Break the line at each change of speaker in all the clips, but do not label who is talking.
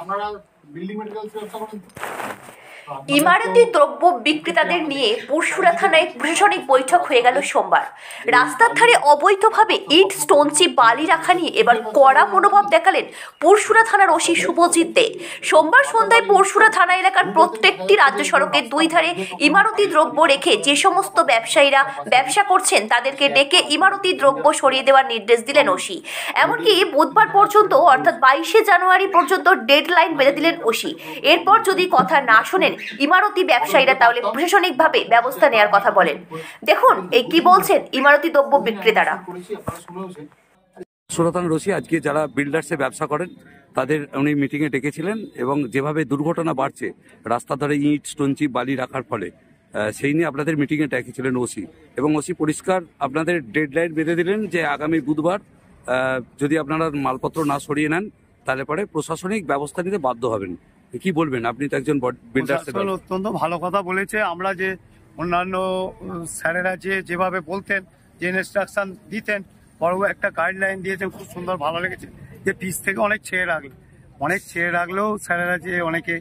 আপনারা building materials ব্যবসা করেন?
ইমারতি দ্রব্য বিক্রেতাদের নিয়ে পুরসুরা থানায় প্রশাসনিক বৈঠক হয়ে গেল সোমবার। রাস্তার ধারে অবৈধভাবে ইট, স্টোনচি, বালি রাখা নিয়ে এবার কড়া মনোভাব দেখালেন পুরসুরা থানার ওসি শুভজিৎ দে। সোমবার সন্ধ্যায় পুরসুরা থানা এলাকার প্রত্যেকটি রাজ্য সড়কের দুই ধারে ইমারতি দ্রব্য রেখে যে সমস্ত ব্যবসায়ীরা ব্যবসা করছেন তাদেরকে ডেকে ইমারতি দ্রব্য সরিয়ে দেওয়ার নির্দেশ দিলেন ওসি। এমনকি বুধবার পর্যন্ত অর্থাৎ 22শে জানুয়ারি পর্যন্ত ডেডলাইন বেঁধে দিলেন ওসি। এরপর যদি কথা না শোনেন ইমারতি ব্যবসায়ীরা তাহলে প্রশাসনিকভাবে ব্যবস্থা নেওয়ার কথা বলেন। দেখুন এই কি বলছেন ইমারতি দ্রব্য বিক্রেতারা।
সুরতান রশি আজকে যারা বিল্ডার্সে ব্যবসা করেন তাদের উনি মিটিংয়ে ডেকেছিলেন এবং যেভাবে দুর্ঘটনা বাড়ছে রাস্তার ধারে ইট, স্টোনচি, বালি রাখার ফলে সেই নিয়ে আপনাদের মিটিংয়ে ডেকেছিলেন ওসি এবং ওসি পরিষ্কার আপনাদের ডেডলাইন বেঁধে দিলেন যে আগামী বুধবার যদি আপনারা মালপত্র না সরিয়ে নেন তাহলে পরে প্রশাসনিক ব্যবস্থা নিতে বাধ্য হবেন। কি বলবেন? আপনি তো একজন বিল্ডার।
অত্যন্ত ভালো কথা বলেছে। আমরা যে অন্যান্য স্যারেরা যেভাবে বলতেন, যে ইনস্ট্রাকশন দিতেন, বড় একটা গাইডলাইন দিয়েছেন, খুব সুন্দর, ভালো লেগেছে। যে পিস থেকে অনেক ছেড়ে রাখলেও স্যারেরা যে অনেকে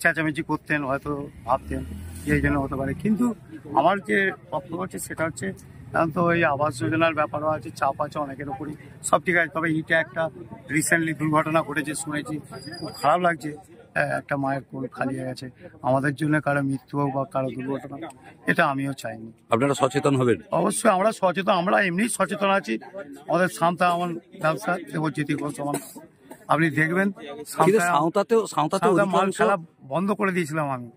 চেঁচামেচি করতেন, হয়তো ভাবতেন যে এই জন্য হতে পারে। কিন্তু আমার যে বক্তব্য হচ্ছে সেটা হচ্ছে, কারণ তো এই আবাস যোজনার ব্যাপারও আছে, চাপ আছে অনেকের উপরই, সব ঠিক আছে। তবে ইটে একটা রিসেন্টলি দুর্ঘটনা ঘটেছে, শুনেছি, খুব খারাপ লাগছে। একটা মায়ের কোল খালি হয়ে গেছে। আমাদের জন্য কারো মৃত্যু হোক বা কারো দুর্ঘটনা, এটা আমিও চাইনি।
আপনারা সচেতন হবেন?
অবশ্যই আমরা সচেতন, আমরা এমনি সচেতন আছি। আমাদের সাঁওতা আমার ব্যবসা, দেবজ্যোতি ঘোষ আমার। আপনি দেখবেন মাল ফেলা বন্ধ করে দিয়েছিলাম আমি,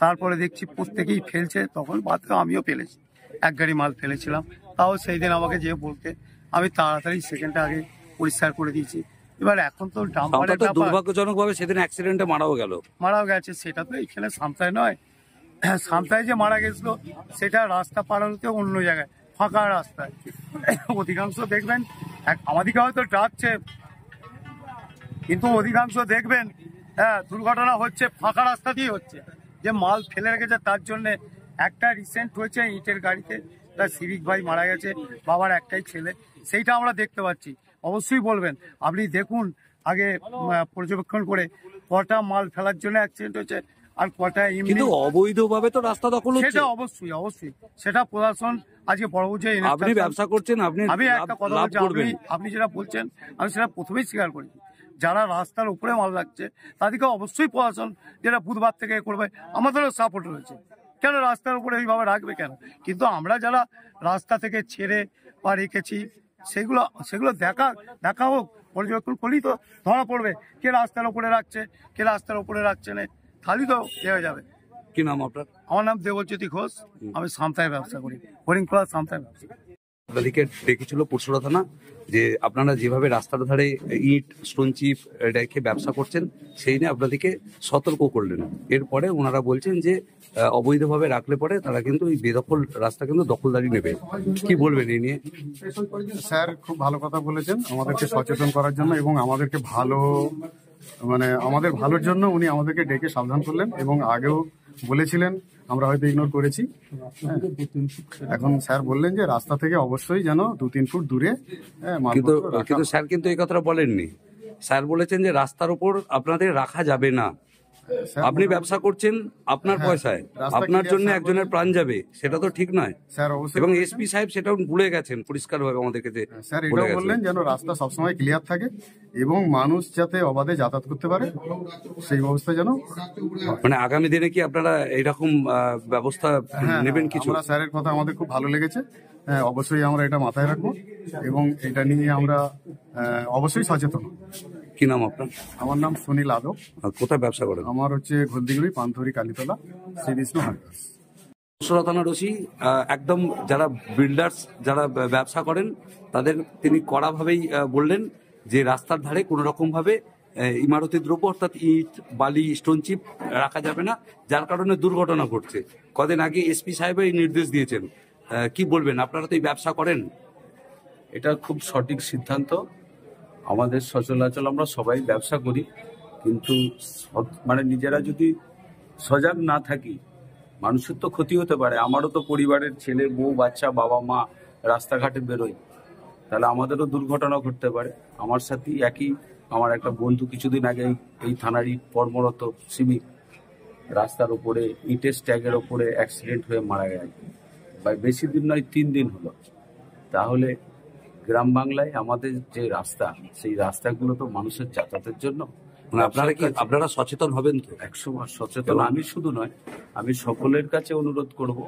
তারপরে দেখছি প্রত্যেকেই ফেলছে, তখন বাদ আমিও ফেলেছি, এক গাড়ি মাল ফেলেছিলাম। তাও সেই দিন আমাকে যে বলতে, আমি তাড়াতাড়ি সেকেন্ডটা আগে পরিষ্কার করে দিয়েছি। এবার এখন তো
দুর্ভাগ্যজনক ভাবে সেদিন অ্যাক্সিডেন্টে মারাও গেছে।
সেটা তো এখানে সাঁওতায় নয়, সাঁওতায় যে মারা গেছিল সেটা রাস্তা পার হতে অন্য জায়গায়, ফাঁকা রাস্তায়। অধিকাংশ দেখবেন, আমাদেরকে হয়তো ডাকছে, কিন্তু অধিকাংশ দেখবেন দুর্ঘটনা হচ্ছে ফাঁকা রাস্তা দিয়ে হচ্ছে, যে মাল ফেলে রেখেছে তার জন্য। একটা রিসেন্ট হয়েছে ইটের গাড়িতে, তার সিভিক ভাই মারা গেছে, বাবার একটাই ছেলে, সেইটা আমরা দেখতে পাচ্ছি। অবশ্যই বলবেন, আপনি দেখুন আগে পর্যবেক্ষণ করে কটা মাল ফেলার জন্য অ্যাক্সিডেন্ট হয়েছে আর কটা এমনি
অবৈধভাবে তো রাস্তা দখল হচ্ছে।
সেটা অবশ্যই সেটা প্রশাসন আজকে বড় বুঝে।
আপনি ব্যবসা করছেন,
আমি একটা কথা বলছি, আপনি যেটা বলছেন আমি সেটা প্রথমেই স্বীকার করেছি। যারা রাস্তার উপরে মাল রাখছে তাদেরকে অবশ্যই প্রশাসন যেটা বুধবার থেকে করবে, আমাদেরও সাপোর্ট রয়েছে। কেন রাস্তার উপরে এইভাবে রাখবে কেন? কিন্তু আমরা যারা রাস্তা থেকে ছেড়ে বা রেখেছি সেগুলো দেখা হোক, পর্যবেক্ষণ করলেই তো ধরা পড়বে কে রাস্তার উপরে রাখছে, কে রাস্তার উপরে রাখছে না, খালি তো দেওয়া যাবে।
কি নাম আপনার?
আমার নাম দেবজ্যোতি ঘোষ, আমি সাঁওতায় ব্যবসা করি, হরিণখোলা সাঁওতায় ব্যবসা।
আপনাদেরকে ডেকেছিল পুরসুরা থানা যে আপনারা যেভাবে রাস্তার ধারে ইট, স্টোনচি রেখে ব্যবসা করছেন সেই নিয়ে আপনাদেরকে সতর্ক করলেন। এরপরে ওনারা বলছেন যে অবৈধভাবে রাখলে পরে তারা কিন্তু এই বেদখল রাস্তা কিন্তু দখলদারি নেবে। কি বলবেন এই নিয়ে?
স্যার খুব ভালো কথা বলেছেন, আমাদেরকে সচেতন করার জন্য এবং আমাদেরকে আমাদের ভালোর জন্য উনি আমাদেরকে ডেকে সাবধান করলেন এবং আগেও বলেছিলেন, আমরা হয়তো ইগনোর করেছি। এখন স্যার বললেন যে রাস্তা থেকে অবশ্যই যেন 2-3 ফুট দূরে।
কিন্তু স্যার কিন্তু এই কথাটা বলেননি। স্যার বলেছেন যে রাস্তার উপর আপনাদের রাখা যাবে না। আপনি ব্যবসা করছেন আপনার পয়সায়, আপনার জন্য একজনের প্রাণ যাবে, সেটা তো ঠিক নয়
স্যার। অবশ্যই,
এবং এসপি সাহেব সেটাও ভুলে গেছেন পরিষ্কার ভাবে আমাদেরকে।
স্যার এটাও বললেন যেন রাস্তা সবসময় ক্লিয়ার থাকে এবং মানুষ যাতে অবাধে যাতায়াত করতে পারে সেই ব্যবস্থা যেন।
আগামী দিনে কি আপনারা এইরকম ব্যবস্থা নেবেন কিছু?
স্যারের কথা আমাদের খুব ভালো লেগেছে, হ্যাঁ অবশ্যই আমরা এটা মাথায় রাখবো এবং এটা নিয়ে আমরা অবশ্যই সচেতন।
কি নাম আপনার?
আমার নাম সুনীল আদব।
কোথায় ব্যবসা করেন?
আমার হচ্ছে ঘলদিগুড়ি, পান্থরি, কালীতলা, শ্রী বিষ্ণু হার্ডওয়্যার্স।
পুরসুরা থানার ওসি একদম যারা বিল্ডার্স যারা ব্যবসা করেন তাদের তিনি কড়াভাবেই বললেন যে রাস্তার ধারে কোনো রকম ভাবে ইমারতি দ্রব্য অর্থাৎ ইট, বালি, স্টোন চিপ রাখা যাবে না, যার কারণে দুর্ঘটনা ঘটছে। কদিন আগে এসপি সাহেব এই নির্দেশ দিয়েছেন। কি বলবেন? আপনারা তো এই ব্যবসা করেন।
এটা খুব সঠিক সিদ্ধান্ত। আমাদের সচরাচর আমরা সবাই ব্যবসা করি, কিন্তু নিজেরা যদি সজাগ না থাকি মানুষের তো ক্ষতি হতে পারে। আমারও তো পরিবারের ছেলে, বউ, বাচ্চা, বাবা মা রাস্তাঘাটে বেরোয়, তাহলে আমাদেরও দুর্ঘটনা ঘটতে পারে। আমার সাথে একই আমার একটা বন্ধু কিছুদিন আগে এই থানারই কর্মরত সিভিক রাস্তার উপরে ইটের স্ট্যাগের ওপরে অ্যাক্সিডেন্ট হয়ে মারা গেছে, বা বেশি দিন নয় 3 দিন হলো। তাহলে গ্রাম বাংলায় আমাদের যে রাস্তা, সেই রাস্তাগুলো তো মানুষের যাতায়াতের জন্য।
মানে আপনারা সচেতন হবেন তো?
100% সচেতন আমি শুধু নয়, আমি সকলের কাছে অনুরোধ করব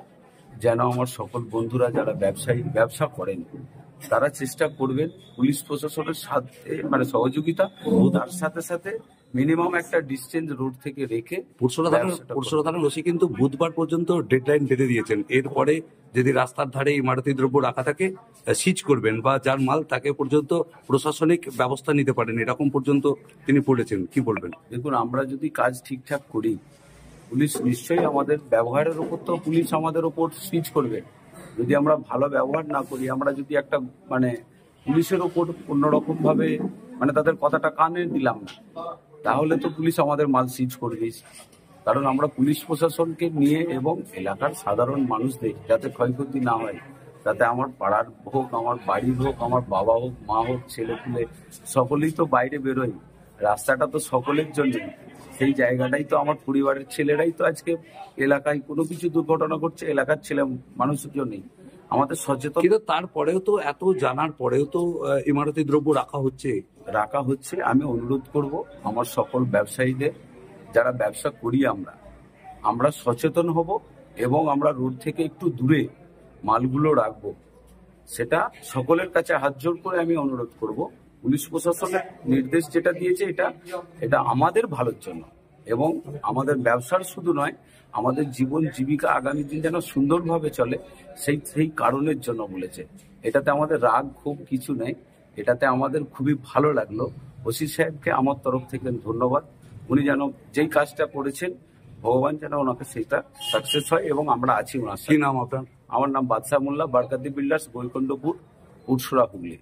যেন আমার সকল বন্ধুরা যারা ব্যবসা করেন তারা চেষ্টা করবেন পুলিশ প্রশাসনের সাথে মানে সহযোগিতা, তার সাথে সাথে মিনিমাম একটা ডিস্টেন্স রোড থেকে রেখে।
পুরসুরা থানার ওসি কিন্তু বুধবার পর্যন্ত ডেডলাইন বেঁধে দিয়েছেন, এরপরে যদি রাস্তার ধারে ইমারতি দ্রব্য রাখা থাকে সিজ করবেন, বা যার মাল তাকে পর্যন্ত প্রশাসনিক ব্যবস্থা নিতে পারেন, এরকম পর্যন্ত তিনি বলেছেন। কি বলবেন?
দেখুন, আমরা যদি কাজ ঠিকঠাক করি, পুলিশ নিশ্চয়ই আমাদের ব্যবহারের উপর তো পুলিশ আমাদের উপর সিজ করবে। যদি আমরা ভালো ব্যবহার না করি, আমরা যদি একটা মানে পুলিশের ওপর অন্যরকম ভাবে মানে তাদের কথাটা কানে দিলাম না, তাহলে তো পুলিশ আমাদের মাল সিজ করবেই। কারণ আমরা পুলিশ প্রশাসনকে নিয়ে এবং এলাকার সাধারণ মানুষদের যাতে ক্ষয়ক্ষতি না হয়, যাতে আমার পাড়ার হোক, আমার বাড়ির হোক, আমার বাবা হোক, মা হোক, ছেলেপুলে সকলেই তো বাইরে বেরোয়, রাস্তাটা তো সকলের জন্য। সেই জায়গাটাই তো আমার পরিবারের ছেলেরাই তো আজকে এলাকায় কোনো কিছু দুর্ঘটনা ঘটছে, এলাকার ছেলে মানুষের জন্যই। আমাদের সচেতন,
কিন্তু তারপরেও তো এত জানার পরেও তো ইমারতি দ্রব্য রাখা হচ্ছে।
আমি অনুরোধ করব আমার সকল ব্যবসায়ীদের, যারা ব্যবসা করি আমরা সচেতন হব এবং আমরা রোড থেকে একটু দূরে মালগুলো রাখবো। সেটা সকলের কাছে হাত জোর করে আমি অনুরোধ করব। পুলিশ প্রশাসনের নির্দেশ যেটা দিয়েছে এটা আমাদের ভালোর জন্য এবং আমাদের ব্যবসার শুধু নয়, আমাদের জীবন জীবিকা আগামী দিন যেন সুন্দরভাবে চলে, সেই কারণের জন্য বলেছে। এটাতে আমাদের রাগ খুব কিছু নেই, এটাতে আমাদের খুবই ভালো লাগলো। ওসি সাহেবকে আমার তরফ থেকে ধন্যবাদ। উনি যেন যেই কাজটা করেছেন, ভগবান যেন ওনাকে সেইটা সাকসেস হয় এবং আমরা আছি ওনার সাথে।
কি নাম আপনার?
আমার নাম বাদশাহ মোল্লা, বারকাতি বিল্ডার্স, বৈকুণ্ঠপুর, পুরসুরা, হুগলি।